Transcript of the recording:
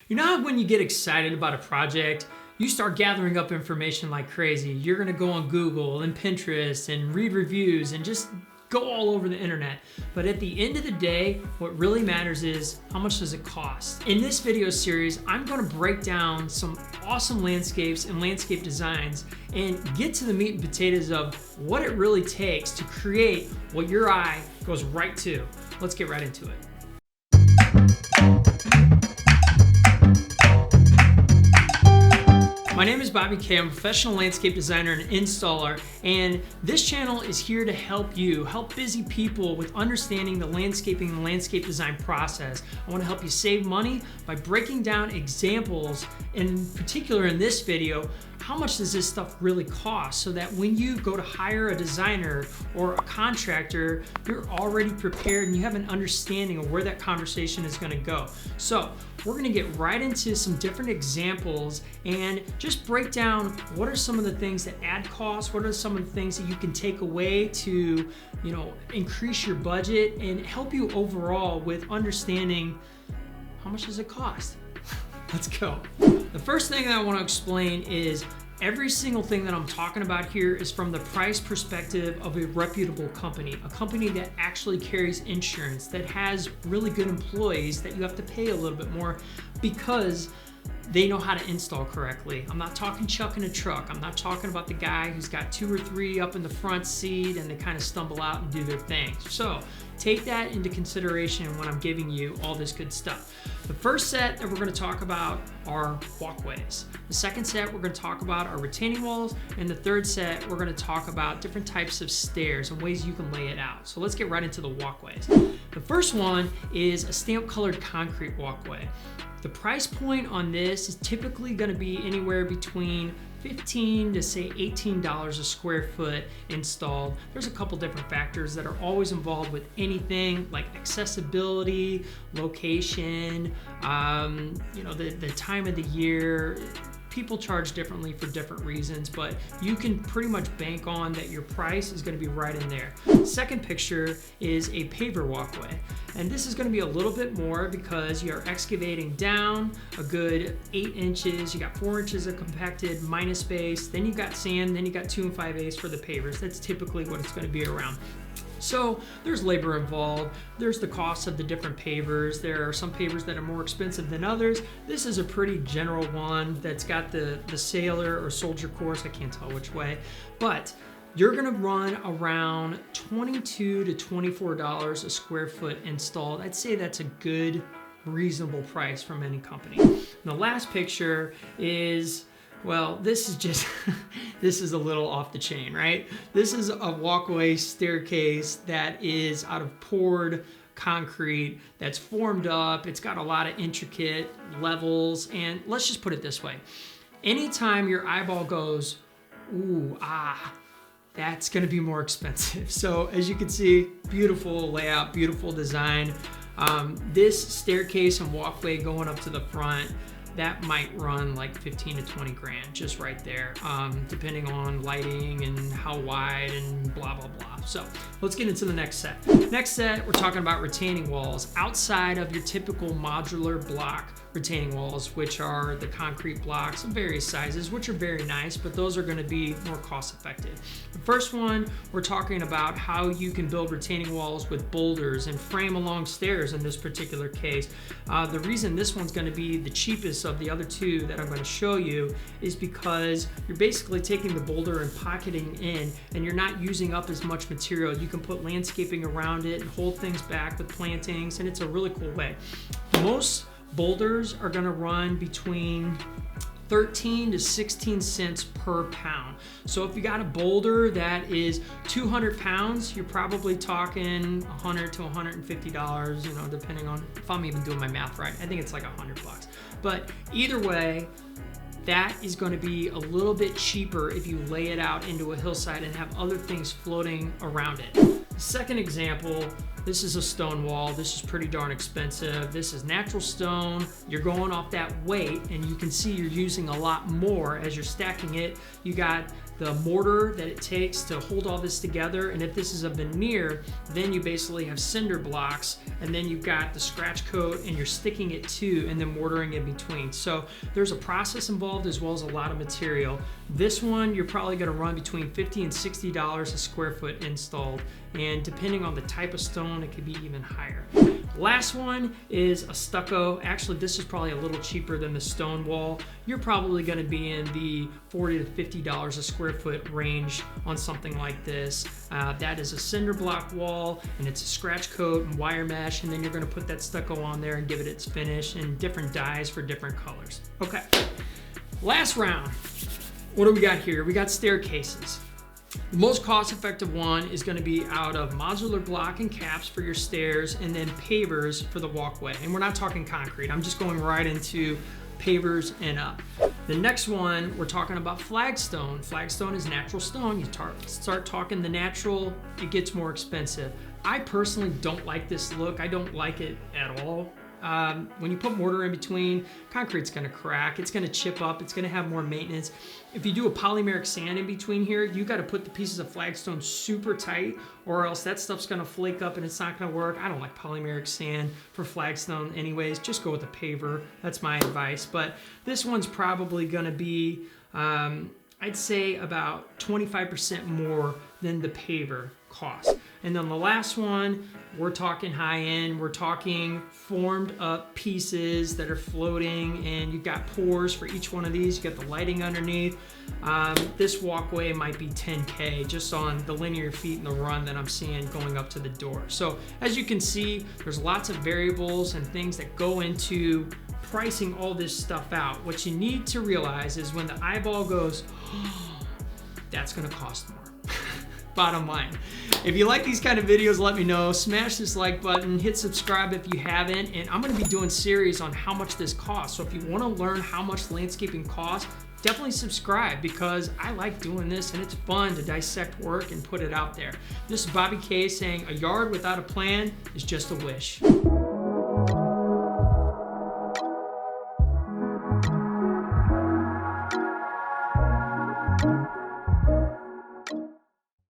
You know how when you get excited about a project, you start gathering up information like crazy. You're gonna go on Google and Pinterest and read reviews and just go all over the internet. But at the end of the day, what really matters is how much does it cost? In this video series, I'm gonna break down some awesome landscapes and landscape designs and get to the meat and potatoes of what it really takes to create what your eye goes right to. Let's get right into it. My name is Bobby K. I'm a professional landscape designer and installer, and this channel is here to help you, help busy people with understanding the landscaping and landscape design process. I want to help you save money by breaking down examples, in particular in this video, how much does this stuff really cost, so that when you go to hire a designer or a contractor, you're already prepared and you have an understanding of where that conversation is going to go. So we're going to get right into some different examples and just break down what are some of the things that add cost, what are some of the things that you can take away to, increase your budget and help you overall with understanding how much does it cost. Let's go. The first thing that I want to explain is every single thing that I'm talking about here is from the price perspective of a reputable company, a company that actually carries insurance, that has really good employees that you have to pay a little bit more because they know how to install correctly. I'm not talking chucking a truck. I'm not talking about the guy who's got 2 or 3 up in the front seat and they kind of stumble out and do their thing. So take that into consideration when I'm giving you all this good stuff. The first set that we're going to talk about are walkways. The second set we're going to talk about are retaining walls, and the third set we're going to talk about different types of stairs and ways you can lay it out. So let's get right into the walkways. The first one is a stamp colored concrete walkway. The price point on this is typically going to be anywhere between $15 to say $18 a square foot installed. There's a couple different factors that are always involved with anything like accessibility, location, the time of the year. People charge differently for different reasons, but you can pretty much bank on that your price is going to be right in there. Second picture is a paver walkway, and this is going to be a little bit more because you're excavating down a good 8 inches, you got 4 inches of compacted minus base, then you got sand, then you got 2 5/8 for the pavers. That's typically what it's going to be around. So there's labor involved, there's the cost of the different pavers, there are some pavers that are more expensive than others. This is a pretty general one that's got the sailor or soldier course, I can't tell which way, but you're gonna run around $22 to $24 a square foot installed. I'd say that's a good, reasonable price from any company. And the last picture is, well, this is just, this is a little off the chain, right? This is a walkway staircase that is out of poured concrete that's formed up. It's got a lot of intricate levels, and let's just put it this way. Anytime your eyeball goes, ooh, ah, that's gonna be more expensive. So as you can see, beautiful layout, beautiful design. This staircase and walkway going up to the front, that might run like 15 to 20 grand just right there, depending on lighting and how wide and blah, blah, blah. So let's get into the next set. Next set, we're talking about retaining walls outside of your typical modular block retaining walls, which are the concrete blocks of various sizes, which are very nice, but those are going to be more cost effective. The first one, we're talking about how you can build retaining walls with boulders and frame along stairs in this particular case. The reason this one's going to be the cheapest of the other two that I'm going to show you is because you're basically taking the boulder and pocketing in, and you're not using up as much material. You can put landscaping around it and hold things back with plantings, and it's a really cool way. Most boulders are going to run between 13 to 16 cents per pound. So if you got a boulder that is 200 pounds, you're probably talking $100 to $150, depending on if I'm even doing my math right. I think it's like $100. But either way, that is going to be a little bit cheaper if you lay it out into a hillside and have other things floating around it. Second example, this is a stone wall. This is pretty darn expensive. This is natural stone. You're going off that weight, and you can see you're using a lot more as you're stacking it. You got the mortar that it takes to hold all this together, and if this is a veneer, then you basically have cinder blocks, and then you've got the scratch coat, and you're sticking it to, and then mortaring in between. So there's a process involved as well as a lot of material. This one, you're probably gonna run between $50 and $60 a square foot installed, and depending on the type of stone, it could be even higher. Last one is a stucco. Actually, this is probably a little cheaper than the stone wall. You're probably gonna be in the $40 to $50 a square foot range on something like this. That is a cinder block wall, and it's a scratch coat and wire mesh, and then you're gonna put that stucco on there and give it its finish and different dyes for different colors. Okay, last round. What do we got here? We got staircases. The most cost-effective one is going to be out of modular block and caps for your stairs, and then pavers for the walkway. And we're not talking concrete. I'm just going right into pavers and up. The next one, we're talking about flagstone. Flagstone is natural stone. You start talking the natural, it gets more expensive. I personally don't like this look. I don't like it at all. When you put mortar in between, concrete's gonna crack, it's gonna chip up, it's gonna have more maintenance. If you do a polymeric sand in between here, you gotta put the pieces of flagstone super tight, or else that stuff's gonna flake up and it's not gonna work. I don't like polymeric sand for flagstone anyways. Just go with a paver, that's my advice. But this one's probably gonna be, I'd say about 25% more than the paver cost. And then the last one, we're talking high end, we're talking formed up pieces that are floating, and you've got pours for each one of these. You got the lighting underneath. This walkway might be 10K just on the linear feet and the run that I'm seeing going up to the door. So as you can see, there's lots of variables and things that go into pricing all this stuff out. What you need to realize is when the eyeball goes, oh, that's gonna cost more. Bottom line. If you like these kind of videos, let me know. Smash this like button, hit subscribe if you haven't, and I'm gonna be doing series on how much this costs. So if you wanna learn how much landscaping costs, definitely subscribe, because I like doing this and it's fun to dissect work and put it out there. This is Bobby K saying a yard without a plan is just a wish.